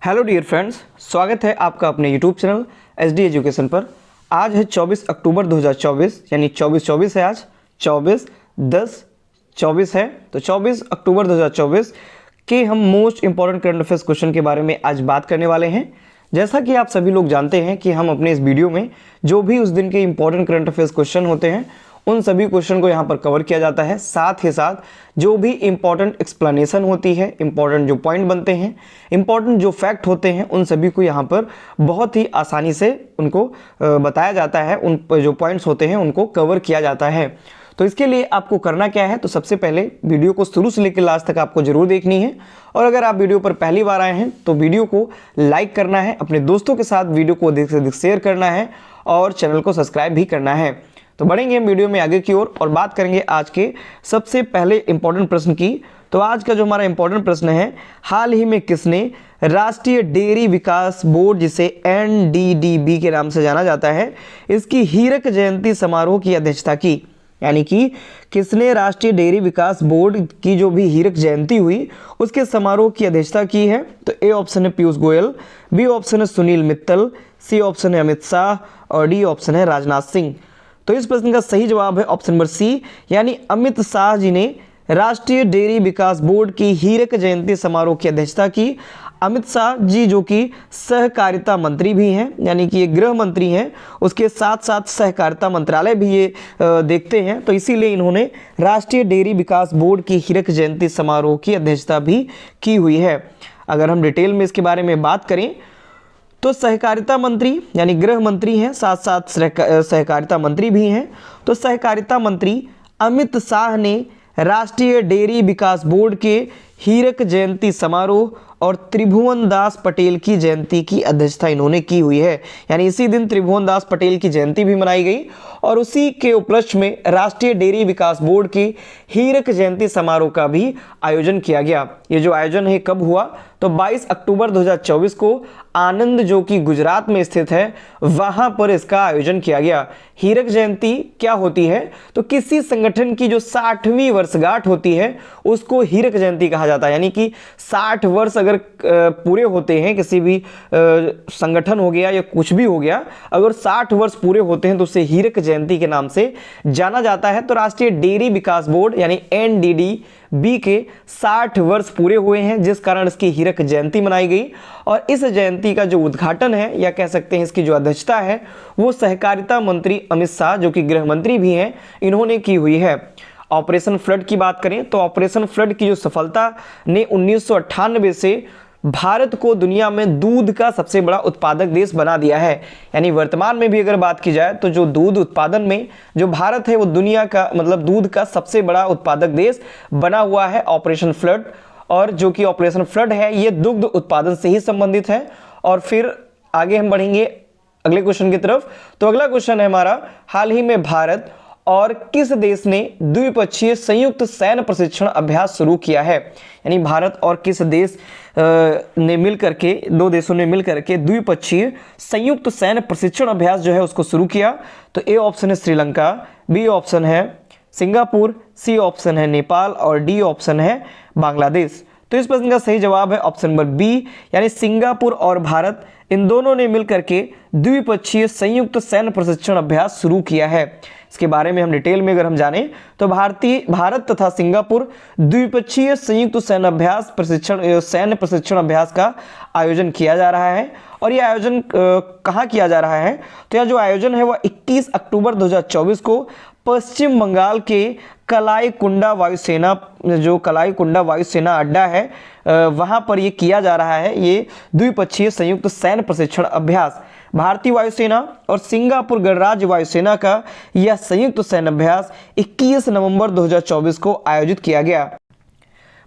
Hello dear friends, स्वागत है आपका अपने यूट्यूब चैनल एसडी एजुकेशन पर। आज है 24 अक्टूबर 2024, यानी 24 है आज, 24/10/24 है। तो 24 अक्टूबर 2024 के हम most important current affairs question के बारे में आज बात करने वाले हैं। जैसा कि आप सभी लोग जानते हैं कि हम अपने इस वीडियो में जो भी उस दिन के इंपॉर्टेंट करंट अफेयर्स क्वेश्चन होते हैं उन सभी क्वेश्चन को यहाँ पर कवर किया जाता है। साथ ही साथ जो भी इंपॉर्टेंट एक्सप्लेनेशन होती है, इंपॉर्टेंट जो पॉइंट बनते हैं, इंपॉर्टेंट जो फैक्ट होते हैं, उन सभी को यहाँ पर बहुत ही आसानी से उनको बताया जाता है। उन जो पॉइंट्स होते हैं उनको कवर किया जाता है। तो इसके लिए आपको करना क्या है, तो सबसे पहले वीडियो को शुरू से लेकर लास्ट तक आपको जरूर देखनी है। और अगर आप वीडियो पर पहली बार आए हैं तो वीडियो को लाइक करना है, अपने दोस्तों के साथ वीडियो को अधिक से अधिक शेयर करना है और चैनल को सब्सक्राइब भी करना है। तो बढ़ेंगे हम वीडियो में आगे की ओर और बात करेंगे आज के सबसे पहले इंपॉर्टेंट प्रश्न की। तो आज का जो हमारा इंपॉर्टेंट प्रश्न है, हाल ही में किसने राष्ट्रीय डेयरी विकास बोर्ड, जिसे NDDB के नाम से जाना जाता है, इसकी हीरक जयंती समारोह की अध्यक्षता की? यानी कि किसने राष्ट्रीय डेयरी विकास बोर्ड की जो भी हीरक जयंती हुई उसके समारोह की अध्यक्षता की है? तो ए ऑप्शन है पीयूष गोयल, बी ऑप्शन है सुनील मित्तल, सी ऑप्शन है अमित शाह और डी ऑप्शन है राजनाथ सिंह। तो इस प्रश्न का सही जवाब है ऑप्शन नंबर सी, यानी अमित शाह जी ने राष्ट्रीय डेयरी विकास बोर्ड की हीरक जयंती समारोह की अध्यक्षता की। अमित शाह जी जो कि सहकारिता मंत्री भी हैं, यानी कि ये गृह मंत्री हैं, उसके साथ साथ सहकारिता मंत्रालय भी ये देखते हैं, तो इसीलिए इन्होंने राष्ट्रीय डेयरी विकास बोर्ड की हीरक जयंती समारोह की अध्यक्षता भी की हुई है। अगर हम डिटेल में इसके बारे में बात करें तो सहकारिता मंत्री यानी गृह मंत्री हैं, साथ साथ सहकारिता मंत्री भी हैं। तो सहकारिता मंत्री अमित शाह ने राष्ट्रीय डेयरी विकास बोर्ड के हीरक जयंती समारोह और त्रिभुवन दास पटेल की जयंती की अध्यक्षता इन्होंने की हुई है। यानी इसी दिन त्रिभुवन दास पटेल की जयंती भी मनाई गई और उसी के उपलक्ष्य में राष्ट्रीय डेयरी विकास बोर्ड की हीरक जयंती समारोह का भी आयोजन किया गया। ये जो आयोजन है कब हुआ, तो 22 अक्टूबर 2024 को आनंद जो कि गुजरात में स्थित है वहां पर इसका आयोजन किया गया। हीरक जयंती क्या होती है, तो किसी संगठन की जो 60वीं वर्षगांठ होती है उसको हीरक जयंती कहा जाता है। यानी कि 60 वर्ष अगर पूरे होते हैं, किसी भी संगठन हो गया या कुछ भी हो गया, अगर 60 वर्ष पूरे होते हैं तो उसे हीरक जयंती के नाम से जाना जाता है। तो राष्ट्रीय डेयरी विकास बोर्ड यानी NDDB के 60 वर्ष पूरे हुए हैं, जिस कारण इसकी हीरक जयंती मनाई गई। और इस जयंती का जो उद्घाटन है या कह सकते हैं इसकी जो अध्यक्षता है वो सहकारिता मंत्री अमित शाह जो कि गृह मंत्री भी हैं, इन्होंने की हुई है। ऑपरेशन फ्लड की बात करें तो ऑपरेशन फ्लड की जो सफलता ने 1998 से भारत को दुनिया में दूध का सबसे बड़ा उत्पादक देश बना दिया है। यानी वर्तमान में भी अगर बात की जाए तो जो दूध उत्पादन में जो भारत है वो दुनिया का दूध का सबसे बड़ा उत्पादक देश बना हुआ है ऑपरेशन फ्लड। और जो कि ऑपरेशन फ्लड है ये दुग्ध उत्पादन से ही संबंधित है। और फिर आगे हम बढ़ेंगे अगले क्वेश्चन की तरफ। तो अगला क्वेश्चन है हमारा, हाल ही में भारत और किस देश ने द्विपक्षीय संयुक्त सैन्य प्रशिक्षण अभ्यास शुरू किया है? यानी भारत और किस देश ने मिलकर के, दो देशों ने मिलकर के द्विपक्षीय संयुक्त सैन्य प्रशिक्षण अभ्यास जो है उसको शुरू किया? तो ए ऑप्शन है श्रीलंका, बी ऑप्शन है सिंगापुर, सी ऑप्शन है नेपाल और डी ऑप्शन है बांग्लादेश। तो इस प्रश्न का सही जवाब है ऑप्शन नंबर बी, यानी सिंगापुर और भारत इन दोनों ने मिलकर के द्विपक्षीय संयुक्त सैन्य प्रशिक्षण अभ्यास शुरू किया है। इसके बारे में हम डिटेल में अगर हम जानें तो भारत तथा सिंगापुर द्विपक्षीय संयुक्त सैन्य प्रशिक्षण अभ्यास का आयोजन किया जा रहा है। और यह आयोजन कहाँ किया जा रहा है, तो यह जो आयोजन है वह 21 अक्टूबर 2024 को पश्चिम बंगाल के कलाईकुंडा वायुसेना अड्डा है वहां पर ये किया जा रहा है। ये द्विपक्षीय संयुक्त सैन्य प्रशिक्षण अभ्यास भारतीय वायुसेना और सिंगापुर गणराज्य वायुसेना का यह संयुक्त सैन्य अभ्यास 21 नवंबर 2024 को आयोजित किया गया।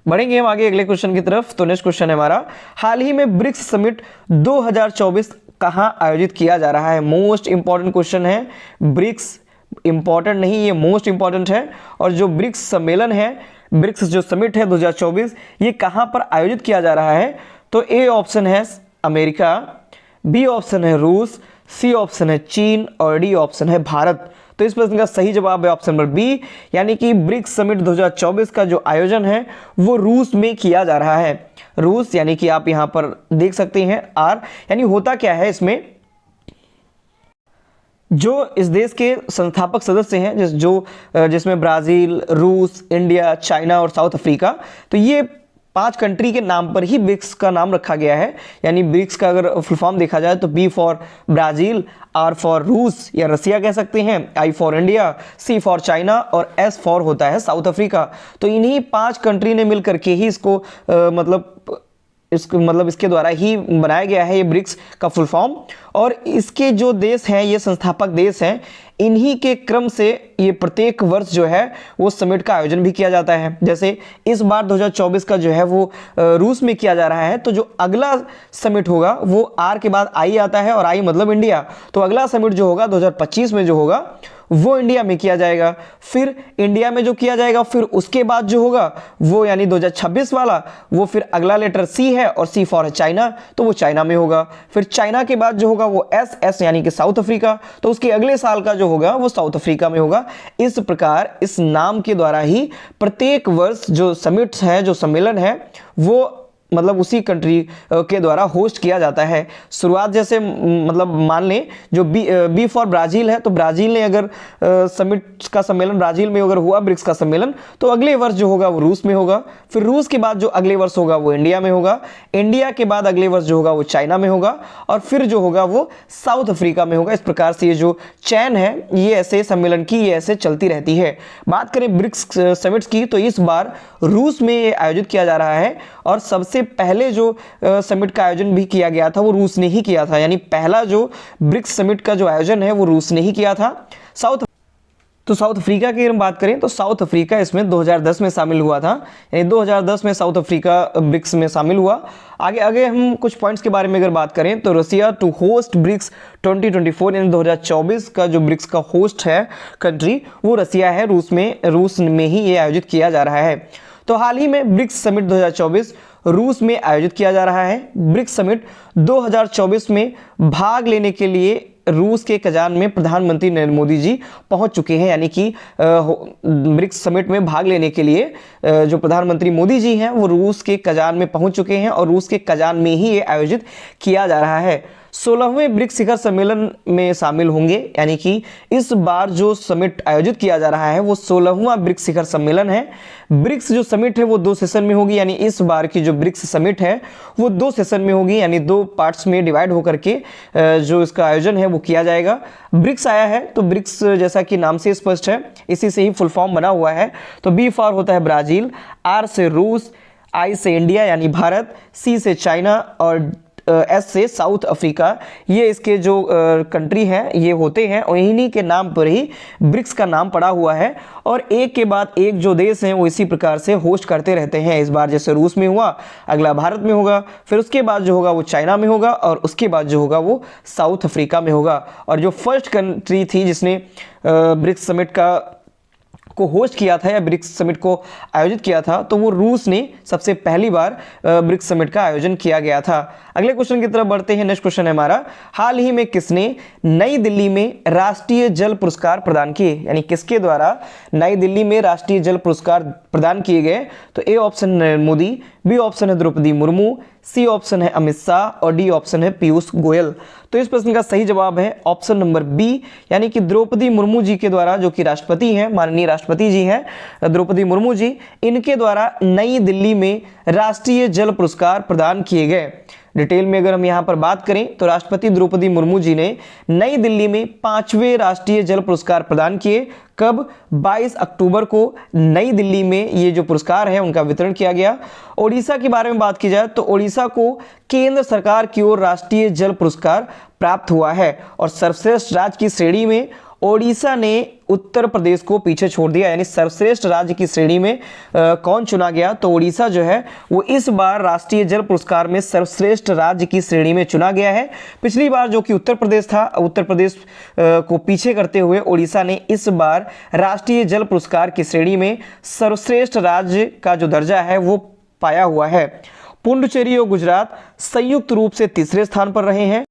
बढ़ेंगे हम आगे अगले क्वेश्चन की तरफ। तो नेक्स्ट क्वेश्चन है हमारा, हाल ही में ब्रिक्स समिट 2024 कहां आयोजित किया जा रहा है? मोस्ट इंपॉर्टेंट क्वेश्चन है। ब्रिक्स इंपॉर्टेंट नहीं, ये मोस्ट इंपॉर्टेंट है। और जो ब्रिक्स सम्मेलन है, ब्रिक्स जो समिट है 2024, ये कहां पर आयोजित किया जा रहा है? तो ए ऑप्शन है अमेरिका, बी ऑप्शन है रूस, सी ऑप्शन है चीन और डी ऑप्शन है भारत। तो इस प्रश्न का सही जवाब है ऑप्शन नंबर बी, यानी कि ब्रिक्स समिट 2024 का जो आयोजन है वो रूस में किया जा रहा है। रूस यानी कि आप यहां पर देख सकते हैं आर, यानी होता क्या है इसमें, जो इस देश के संस्थापक सदस्य हैं जिसमें ब्राज़ील, रूस, इंडिया, चाइना और साउथ अफ्रीका, तो ये 5 कंट्री के नाम पर ही ब्रिक्स का नाम रखा गया है। यानी ब्रिक्स का अगर फुल फॉर्म देखा जाए तो B for Brazil, R for रूस या रसिया कह सकते हैं, I for India, C for China और एस फॉर होता है साउथ अफ्रीका। तो इन्हीं 5 कंट्री ने मिल करके ही इसको इसके द्वारा ही बनाया गया है ये ब्रिक्स का फुल फॉर्म। और इसके जो देश हैं, ये संस्थापक देश हैं, इन्हीं के क्रम से ये प्रत्येक वर्ष जो है वो समिट का आयोजन भी किया जाता है। जैसे इस बार 2024 का जो है वो रूस में किया जा रहा है, तो जो अगला समिट होगा वो आर के बाद आई आता है, और आई मतलब इंडिया। तो अगला समिट जो होगा 2025 में जो होगा वो इंडिया में किया जाएगा। फिर इंडिया में जो किया जाएगा, फिर उसके बाद जो होगा वो यानी 2026 वाला, वो फिर अगला लेटर सी है और सी फॉर चाइना, तो वो चाइना में होगा। फिर चाइना के बाद जो होगा वो एस यानी कि साउथ अफ्रीका, तो उसके अगले साल का जो होगा वो साउथ अफ्रीका में होगा। इस प्रकार इस नाम के द्वारा ही प्रत्येक वर्ष जो समिट है, जो सम्मेलन है, वो मतलब उसी कंट्री के द्वारा होस्ट किया जाता है। शुरुआत जैसे मतलब मान लें जो बी फॉर ब्राज़ील है, तो ब्राज़ील ने अगर समिट का सम्मेलन ब्राज़ील में अगर हुआ, ब्रिक्स का सम्मेलन, तो अगले वर्ष जो होगा वो रूस में होगा। फिर रूस के बाद जो अगले वर्ष होगा वो इंडिया में होगा। इंडिया के बाद अगले वर्ष जो होगा वो चाइना में होगा, और फिर जो होगा वो साउथ अफ्रीका में होगा। इस प्रकार से ये जो चैन है ये ऐसे सम्मेलन की ये ऐसे चलती रहती है। बात करें ब्रिक्स समिट्स की, तो इस बार रूस में ये आयोजित किया जा रहा है, और सबसे पहले जो समिट का आयोजन भी किया गया था वो रूस ने ही किया था। यानी पहला जो ब्रिक्स समिट का जो आयोजन है वो रूस ने ही किया था। साउथ अफ्रीका की हम बात करें तो साउथ अफ्रीका इसमें 2010 में शामिल हुआ था। यानी 2010 में साउथ अफ्रीका ब्रिक्स में शामिल हुआ। आगे हम कुछ पॉइंट्स के बारे में अगर बात करें तो रसिया टू होस्ट ब्रिक्स 2024, यानी 2024 का जो ब्रिक्स का होस्ट है कंट्री वो रसिया है। रूस में ही ये आयोजित किया जा रहा है। तो हाल ही में ब्रिक्स समिट 2024 रूस में आयोजित किया जा रहा है। ब्रिक्स समिट 2024 में भाग लेने के लिए रूस के कजान में प्रधानमंत्री नरेंद्र मोदी जी पहुंच चुके हैं। यानी कि ब्रिक्स समिट में भाग लेने के लिए जो प्रधानमंत्री मोदी जी हैं वो रूस के कजान में पहुंच चुके हैं, और रूस के कजान में ही ये आयोजित किया जा रहा है। 16वें ब्रिक्स शिखर सम्मेलन में शामिल होंगे। यानी कि इस बार जो समिट आयोजित किया जा रहा है वो 16वां ब्रिक्स शिखर सम्मेलन है। ब्रिक्स जो समिट है वो 2 सेशन में होगी। यानी इस बार की जो ब्रिक्स समिट है वो 2 सेशन में होगी, यानी 2 पार्ट्स में डिवाइड होकर के जो इसका आयोजन है वो किया जाएगा। ब्रिक्स आया है तो ब्रिक्स जैसा कि नाम से स्पष्ट है, इसी से ही फुल फॉर्म बना हुआ है। तो बी फॉर होता है ब्राज़ील, आर से रूस, आई से इंडिया यानी भारत, सी से चाइना और एस से साउथ अफ्रीका। ये इसके जो कंट्री हैं ये होते हैं, और इन्हीं के नाम पर ही ब्रिक्स का नाम पड़ा हुआ है। और एक के बाद एक जो देश हैं वो इसी प्रकार से होस्ट करते रहते हैं। इस बार जैसे रूस में हुआ, अगला भारत में होगा, फिर उसके बाद जो होगा वो चाइना में होगा, और उसके बाद जो होगा वो साउथ अफ्रीका में होगा। और जो फर्स्ट कंट्री थी जिसने ब्रिक्स समिट को होस्ट किया था या ब्रिक्स समिट को आयोजित किया था, तो वो रूस ने सबसे पहली बार ब्रिक्स समिट का आयोजन किया गया था। अगले क्वेश्चन की तरफ बढ़ते हैं। नेक्स्ट क्वेश्चन है हमारा, हाल ही में किसने नई दिल्ली में राष्ट्रीय जल पुरस्कार प्रदान किए? यानी किसके द्वारा नई दिल्ली में राष्ट्रीय जल पुरस्कार प्रदान किए गए? तो A option Narendra Modi, B option है द्रौपदी मुर्मू, सी ऑप्शन है अमित शाह और डी ऑप्शन है पीयूष गोयल। तो इस प्रश्न का सही जवाब है ऑप्शन नंबर बी, यानी कि द्रौपदी मुर्मू जी के द्वारा, जो कि राष्ट्रपति हैं, माननीय राष्ट्रपति जी हैं द्रौपदी मुर्मू जी, इनके द्वारा नई दिल्ली में राष्ट्रीय जल पुरस्कार प्रदान किए गए। डिटेल में अगर हम यहाँ पर बात करें तो राष्ट्रपति द्रौपदी मुर्मू जी ने नई दिल्ली में 5वें राष्ट्रीय जल पुरस्कार प्रदान किए। कब? 22 अक्टूबर को नई दिल्ली में ये जो पुरस्कार है उनका वितरण किया गया। ओडिशा के बारे में बात की जाए तो ओडिशा को केंद्र सरकार की ओर राष्ट्रीय जल पुरस्कार प्राप्त हुआ है, और सर्वश्रेष्ठ राज्य की श्रेणी में ओडिशा ने उत्तर प्रदेश को पीछे छोड़ दिया। यानी सर्वश्रेष्ठ राज्य की श्रेणी में कौन चुना गया? तो ओडिशा जो है वो इस बार राष्ट्रीय जल पुरस्कार में सर्वश्रेष्ठ राज्य की श्रेणी में चुना गया है। पिछली बार जो कि उत्तर प्रदेश था, उत्तर प्रदेश को पीछे करते हुए ओडिशा ने इस बार राष्ट्रीय जल पुरस्कार की श्रेणी में सर्वश्रेष्ठ राज्य का जो दर्जा है वो पाया हुआ है। पुडुचेरी और गुजरात संयुक्त रूप से तीसरे स्थान पर रहे हैं।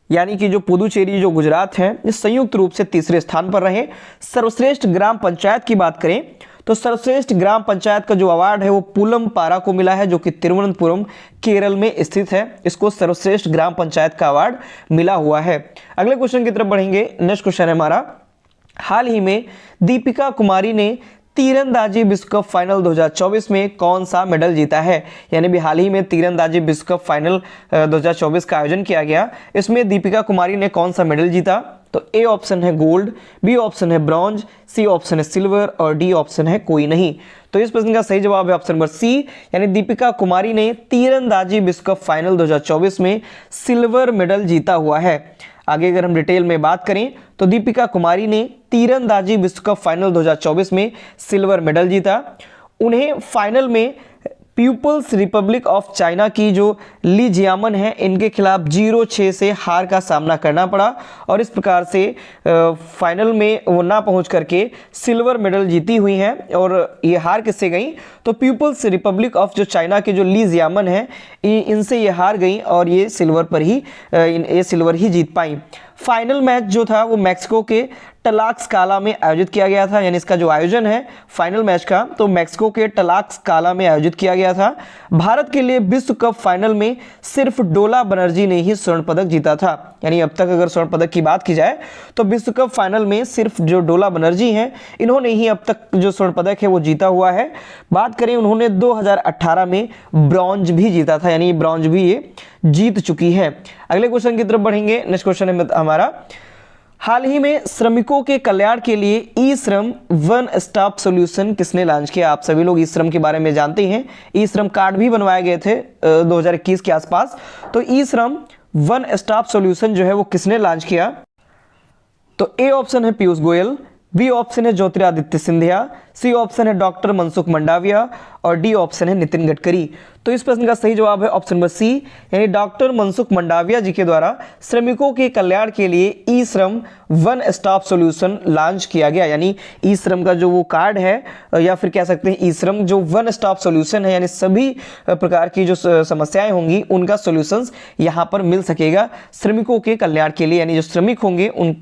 यानी कि जो पुदुचेरी जो गुजरात है ये संयुक्त रूप से तीसरे स्थान पर रहे। सर्वश्रेष्ठ ग्राम पंचायत की बात करें तो सर्वश्रेष्ठ ग्राम पंचायत का जो अवार्ड है वो पुलम पारा को मिला है, जो कि तिरुवनंतपुरम केरल में स्थित है। इसको सर्वश्रेष्ठ ग्राम पंचायत का अवार्ड मिला हुआ है। अगले क्वेश्चन की तरफ बढ़ेंगे। नेक्स्ट क्वेश्चन है हमारा, हाल ही में दीपिका कुमारी ने तीरंदाजी विश्व कप फाइनल 2024 में कौन सा मेडल जीता है? यानी भी हाल ही में तीरंदाजी विश्व कप फाइनल 2024 का आयोजन किया गया, इसमें दीपिका कुमारी ने कौन सा मेडल जीता? तो ए ऑप्शन है गोल्ड, बी ऑप्शन है ब्रॉन्ज, सी ऑप्शन है सिल्वर और डी ऑप्शन है कोई नहीं। तो इस प्रश्न का सही जवाब है ऑप्शन नंबर सी, यानी दीपिका कुमारी ने तीरंदाजी विश्व कप फाइनल 2024 में सिल्वर मेडल जीता हुआ है। आगे अगर हम डिटेल में बात करें तो दीपिका कुमारी ने तीरंदाजी विश्व कप फाइनल 2024 में सिल्वर मेडल जीता। उन्हें फाइनल में पीपुल्स रिपब्लिक ऑफ चाइना की जो ली जियामन है इनके खिलाफ 0-6 से हार का सामना करना पड़ा और इस प्रकार से फाइनल में वो ना पहुंच करके सिल्वर मेडल जीती हुई हैं। और ये हार किससे गई? तो पीपुल्स रिपब्लिक ऑफ जो चाइना की जो ली जियामन है इनसे ये हार गई और ये सिल्वर ही जीत पाई। फाइनल मैच जो था वो मैक्सिको के टलाक्सकाला में आयोजित किया गया था, यानी इसका जो आयोजन है फाइनल मैच का तो मैक्सिको के टलाक्सकाला में आयोजित किया गया था। भारत के लिए विश्व कप फाइनल में सिर्फ डोला बनर्जी ने ही स्वर्ण पदक जीता था, यानी अब तक अगर स्वर्ण पदक की बात की जाए तो विश्व कप फाइनल में सिर्फ जो डोला बनर्जी हैं इन्होंने ही अब तक जो स्वर्ण पदक है वो जीता हुआ है। बात करें उन्होंने 2018 में ब्रॉन्ज भी जीता था, यानी ब्रॉन्ज भी ये जीत चुकी है। अगले क्वेश्चन की तरफ बढ़ेंगे। नेक्स्ट क्वेश्चन है हमारा, हाल ही में श्रमिकों के कल्याण के लिए ई श्रम वन स्टॉप सॉल्यूशन किसने लॉन्च किया? आप सभी लोग ई श्रम के बारे में जानते हैं, ई श्रम कार्ड भी बनवाए गए थे 2021 के आसपास। तो ई श्रम वन स्टॉप सॉल्यूशन जो है वो किसने लॉन्च किया? तो ए ऑप्शन है पीयूष गोयल, बी ऑप्शन है ज्योतिरादित्य सिंधिया, सी ऑप्शन है डॉक्टर मनसुख मंडाविया और डी ऑप्शन है नितिन गडकरी। तो इस प्रश्न का सही जवाब है ऑप्शन नंबर सी, यानी डॉक्टर मनसुख मंडाविया जी के द्वारा श्रमिकों के कल्याण के लिए ई श्रम वन स्टॉप सॉल्यूशन लॉन्च किया गया। यानी ई श्रम का जो वो कार्ड है या फिर कह सकते हैं ई श्रम जो वन स्टॉप सॉल्यूशन है, यानी सभी प्रकार की जो समस्याएं होंगी उनका सॉल्यूशंस यहाँ पर मिल सकेगा श्रमिकों के कल्याण के लिए, यानी जो श्रमिक होंगे उन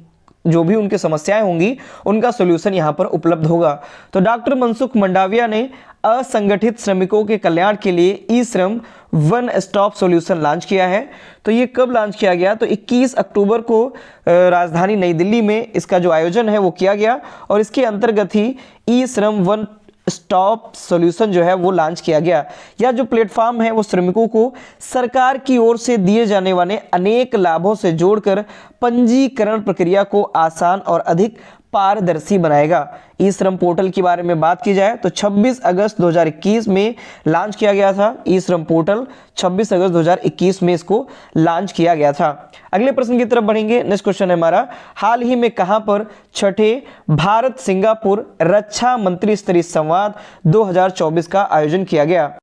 जो भी उनकी समस्याएं होंगी उनका सॉल्यूशन यहां पर उपलब्ध होगा। तो डॉक्टर मनसुख मंडाविया ने असंगठित श्रमिकों के कल्याण के लिए ई श्रम वन स्टॉप सॉल्यूशन लॉन्च किया है। तो ये कब लॉन्च किया गया? तो 21 अक्टूबर को राजधानी नई दिल्ली में इसका जो आयोजन है वो किया गया और इसके अंतर्गत ही ई श्रम वन स्टॉप सॉल्यूशन जो है वो लॉन्च किया गया। यह जो प्लेटफॉर्म है वो श्रमिकों को सरकार की ओर से दिए जाने वाले अनेक लाभों से जोड़कर पंजीकरण प्रक्रिया को आसान और अधिक पारदर्शी बनाएगा। ई श्रम पोर्टल के बारे में बात की जाए तो 26 अगस्त 2021 में लॉन्च किया गया था। ई श्रम पोर्टल 26 अगस्त 2021 में इसको लॉन्च किया गया था। अगले प्रश्न की तरफ बढ़ेंगे। नेक्स्ट क्वेश्चन है हमारा, हाल ही में कहां पर छठे भारत सिंगापुर रक्षा मंत्री स्तरीय संवाद 2024 का आयोजन किया गया?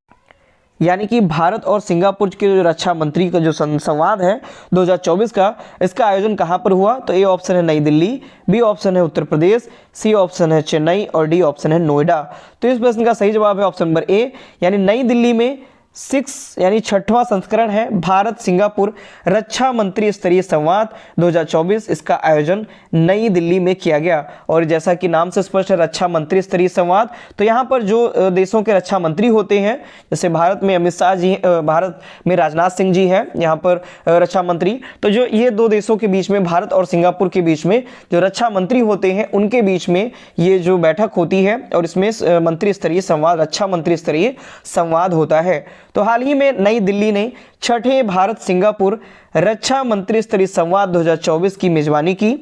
यानी कि भारत और सिंगापुर के जो रक्षा मंत्री का जो संवाद है 2024 का, इसका आयोजन कहां पर हुआ? तो ए ऑप्शन है नई दिल्ली, बी ऑप्शन है उत्तर प्रदेश, सी ऑप्शन है चेन्नई और डी ऑप्शन है नोएडा। तो इस प्रश्न का सही जवाब है ऑप्शन नंबर ए, यानी नई दिल्ली में 6 यानी 6वां संस्करण है भारत सिंगापुर रक्षा मंत्री स्तरीय संवाद 2024। इसका आयोजन नई दिल्ली में किया गया और जैसा कि नाम से स्पष्ट है रक्षा मंत्री स्तरीय संवाद, तो यहाँ पर जो देशों के रक्षा मंत्री होते हैं, जैसे भारत में अमित शाह जी, भारत में राजनाथ सिंह जी हैं यहाँ पर रक्षा मंत्री, तो जो ये दो देशों के बीच में भारत और सिंगापुर के बीच में जो रक्षा मंत्री होते हैं उनके बीच में ये जो बैठक होती है और इसमें मंत्री स्तरीय संवाद, रक्षा मंत्री स्तरीय संवाद होता है। तो हाल ही में नई दिल्ली ने छठे भारत सिंगापुर रक्षा मंत्री स्तरीय संवाद 2024 की मेजबानी की।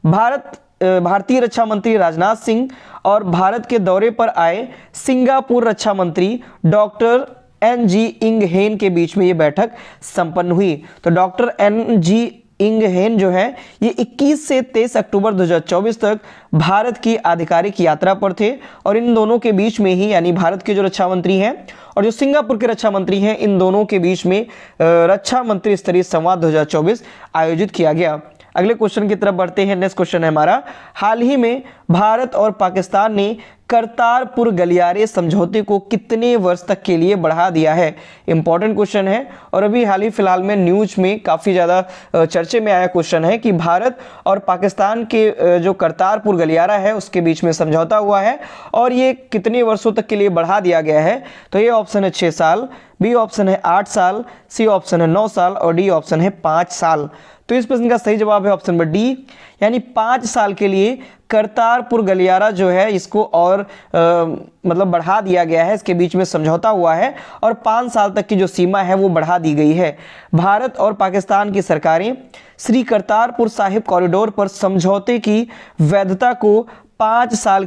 भारतीय रक्षा मंत्री राजनाथ सिंह और भारत के दौरे पर आए सिंगापुर रक्षा मंत्री डॉक्टर एन.जी. इंग हेन के बीच में ये बैठक संपन्न हुई। तो डॉक्टर एन.जी. इंग हेन जो है ये 21 से 23 अक्टूबर 2024 तक भारत की आधिकारिक यात्रा पर थे और इन दोनों के बीच में ही, यानी भारत के जो रक्षा मंत्री हैं और जो सिंगापुर के रक्षा मंत्री हैं, इन दोनों के बीच में रक्षा मंत्री स्तरीय संवाद 2024 आयोजित किया गया। अगले क्वेश्चन की तरफ बढ़ते हैं। नेक्स्ट क्वेश्चन है हमारा, हाल ही में भारत और पाकिस्तान ने करतारपुर गलियारे समझौते को कितने वर्ष तक के लिए बढ़ा दिया है? इंपॉर्टेंट क्वेश्चन है और अभी हाल ही फिलहाल में न्यूज में काफ़ी ज़्यादा चर्चे में आया क्वेश्चन है कि भारत और पाकिस्तान के जो करतारपुर गलियारा है उसके बीच में समझौता हुआ है और ये कितने वर्षों तक के लिए बढ़ा दिया गया है। तो ये ऑप्शन है 6 साल, बी ऑप्शन है 8 साल, सी ऑप्शन है 9 साल और डी ऑप्शन है 5 साल। तो इस प्रश्न का सही जवाब है ऑप्शन नंबर डी, यानी 5 साल के लिए करतारपुर गलियारा जो है इसको और मतलब बढ़ा दिया गया है, इसके बीच में समझौता हुआ है और 5 साल तक की जो सीमा है वो बढ़ा दी गई है। भारत और पाकिस्तान की सरकारें श्री करतारपुर साहिब कॉरिडोर पर समझौते की वैधता को 5 साल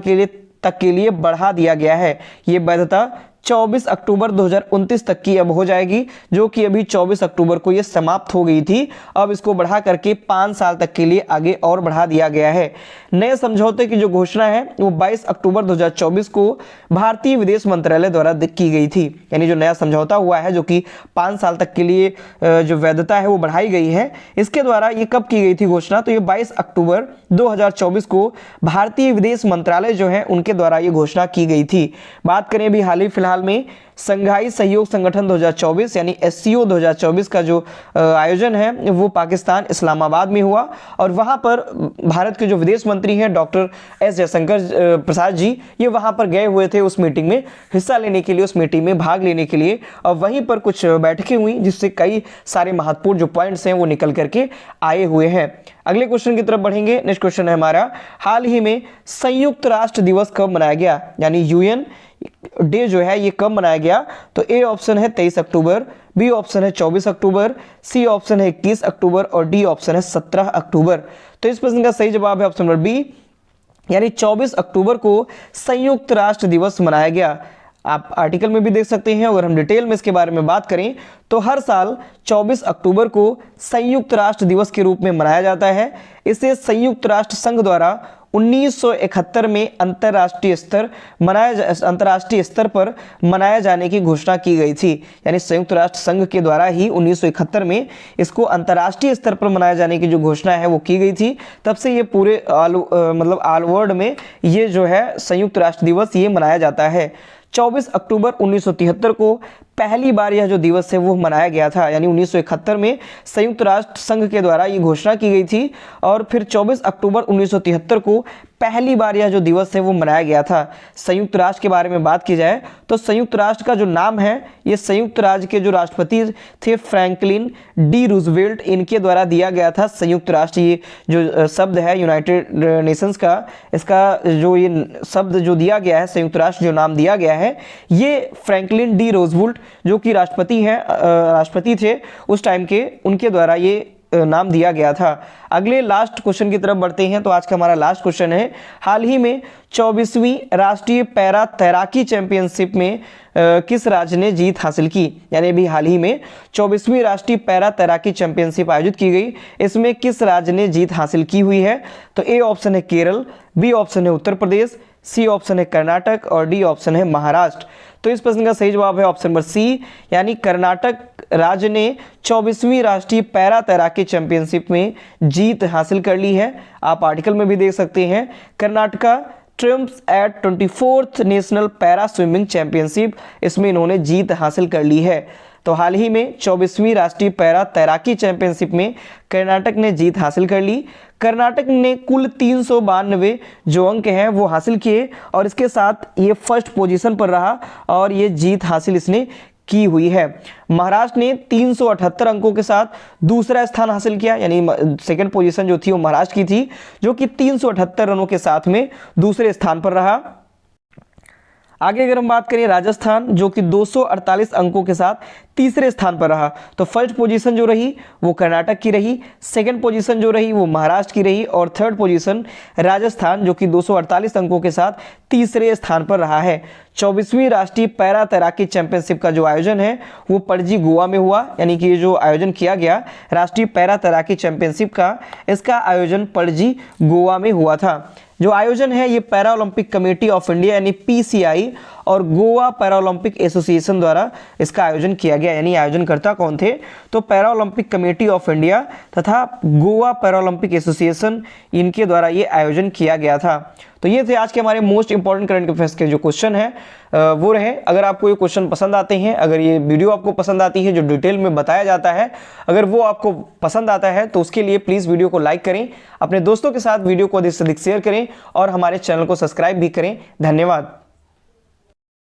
तक के लिए बढ़ा दिया गया है। ये वैधता 24 अक्टूबर 2029 तक की अब हो जाएगी, जो कि अभी 24 अक्टूबर को ये समाप्त हो गई थी। अब इसको बढ़ा करके 5 साल तक के लिए आगे और बढ़ा दिया गया है। नए समझौते की जो घोषणा है वो 22 अक्टूबर 2024 को भारतीय विदेश मंत्रालय द्वारा की गई थी। यानी जो नया समझौता हुआ है जो कि 5 साल तक के लिए जो वैधता है वो बढ़ाई गई है, इसके द्वारा ये कब की गई थी घोषणा? तो ये 22 अक्टूबर 2024 को भारतीय विदेश मंत्रालय जो है उनके द्वारा ये घोषणा की गई थी। बात करें अभी हाल ही फिलहाल में संघाई सहयोग संगठन 2024 यानी एससीओ 2024 का जो आयोजन है वो पाकिस्तान इस्लामाबाद में हुआ और वहां पर भारत के जो विदेश मंत्री हैं डॉक्टर एस जयशंकर प्रसाद जी, ये वहां पर गए हुए थे उस मीटिंग में हिस्सा लेने के लिए, उस मीटिंग में भाग लेने के लिए, और वहीं पर कुछ बैठकें हुई जिससे कई सारे महत्वपूर्ण जो पॉइंट्स हैं वो निकल करके आए हुए हैं। अगले क्वेश्चन की तरफ बढ़ेंगे। नेक्स्ट क्वेश्चन है हमारा, हाल ही में संयुक्त राष्ट्र दिवस कब मनाया गया? यानी यूएन डे जो है ये कब मनाया गया? तो ए ऑप्शन है 23 अक्टूबर, बी ऑप्शन है 24 अक्टूबर, सी ऑप्शन है 21 अक्टूबर और डी ऑप्शन है 17 अक्टूबर। तो इस प्रश्न का सही जवाब है ऑप्शन नंबर बी, यानी 24 अक्टूबर को संयुक्त राष्ट्र दिवस मनाया गया। आप आर्टिकल में भी देख सकते हैं। अगर हम डिटेल में इसके बारे में बात करें तो हर साल 24 अक्टूबर को संयुक्त राष्ट्र दिवस के रूप में मनाया जाता है। इसे संयुक्त राष्ट्र संघ द्वारा 1971 में अंतर्राष्ट्रीय स्तर पर मनाया जाने की घोषणा की गई थी। यानी संयुक्त राष्ट्र संघ के द्वारा ही 1971 में इसको अंतर्राष्ट्रीय स्तर पर मनाए जाने की जो घोषणा है वो की गई थी। तब से ये पूरे ऑल वर्ल्ड में ये जो है संयुक्त राष्ट्र दिवस ये मनाया जाता है। 24 अक्टूबर 1973 को पहली बार यह जो दिवस है वो मनाया गया था। यानी 1971 में संयुक्त राष्ट्र संघ के द्वारा ये घोषणा की गई थी और फिर 24 अक्टूबर 1973 को पहली बार यह जो दिवस है वो मनाया गया था। संयुक्त राष्ट्र के बारे में बात की जाए तो संयुक्त राष्ट्र का जो नाम है ये संयुक्त राज्य के जो राष्ट्रपति थे फ्रैंकलिन डी रूजवेल्ट, इनके द्वारा दिया गया था संयुक्त राष्ट्र। ये जो शब्द है यूनाइटेड नेशंस का, इसका जो ये शब्द जो दिया गया है, संयुक्त राष्ट्र जो नाम दिया गया है, ये फ्रैंकलिन डी रूजवेल्ट जो कि राष्ट्रपति थे उस टाइम के, उनके द्वारा ये नाम दिया गया था। अगले लास्ट क्वेश्चन की तरफ बढ़ते हैं। तो आज का हमारा लास्ट क्वेश्चन है, हाल ही में 24वीं राष्ट्रीय पैरा तैराकी चैंपियनशिप में किस राज्य ने जीत हासिल की? यानी अभी हाल ही में 24वीं राष्ट्रीय पैरा तैराकी चैंपियनशिप आयोजित की गई, इसमें किस राज्य ने जीत हासिल की हुई है? तो ए ऑप्शन है केरल, बी ऑप्शन है उत्तर प्रदेश, सी ऑप्शन है कर्नाटक और डी ऑप्शन है महाराष्ट्र। तो इस प्रश्न का सही जवाब है ऑप्शन नंबर सी, यानी कर्नाटक राज्य ने 24वीं राष्ट्रीय पैरा तैराकी चैंपियनशिप में जीत हासिल कर ली है। आप आर्टिकल में भी देख सकते हैं, Karnataka trims at 24th national para swimming championship, इसमें इन्होंने जीत हासिल कर ली है। तो हाल ही में 24वीं राष्ट्रीय पैरा तैराकी चैंपियनशिप में कर्नाटक ने जीत हासिल कर ली। कर्नाटक ने कुल 392 जो अंक हैं वो हासिल किए और इसके साथ ये फर्स्ट पोजीशन पर रहा और ये जीत हासिल इसने की हुई है। महाराष्ट्र ने 378 अंकों के साथ दूसरा स्थान हासिल किया, यानी सेकंड पोजीशन जो थी वो महाराष्ट्र की थी, जो कि 378 रनों के साथ में दूसरे स्थान पर रहा। आगे अगर हम बात करें राजस्थान, जो कि 248 अंकों के साथ तीसरे स्थान पर रहा। तो फर्स्ट पोजीशन जो रही वो कर्नाटक की रही, सेकंड पोजीशन जो रही वो महाराष्ट्र की रही और थर्ड पोजीशन राजस्थान जो कि 248 अंकों के साथ तीसरे स्थान पर रहा है। 24वीं राष्ट्रीय पैरा तैराकी चैंपियनशिप का जो आयोजन है वो पणजी गोवा में हुआ। यानी कि ये जो आयोजन किया गया राष्ट्रीय पैरा तैराकी चैंपियनशिप का, इसका आयोजन पणजी गोवा में हुआ था। जो आयोजन है ये para Olympic committee of India यानी पीसीआई और गोवा पैरालंपिक एसोसिएशन द्वारा इसका आयोजन किया गया। यानी आयोजनकर्ता कौन थे? तो पैरालंपिक कमेटी ऑफ इंडिया तथा गोवा पैरालंपिक एसोसिएशन, इनके द्वारा ये आयोजन किया गया था। तो ये थे आज के हमारे मोस्ट इंपॉर्टेंट करंट अफेयर्स के जो क्वेश्चन है वो रहे। अगर आपको ये क्वेश्चन पसंद आते हैं, अगर ये वीडियो आपको पसंद आती है जो डिटेल में बताया जाता है, अगर वो आपको पसंद आता है तो उसके लिए प्लीज़ वीडियो को लाइक करें, अपने दोस्तों के साथ वीडियो को अधिक से अधिक शेयर करें और हमारे चैनल को सब्सक्राइब भी करें। धन्यवाद।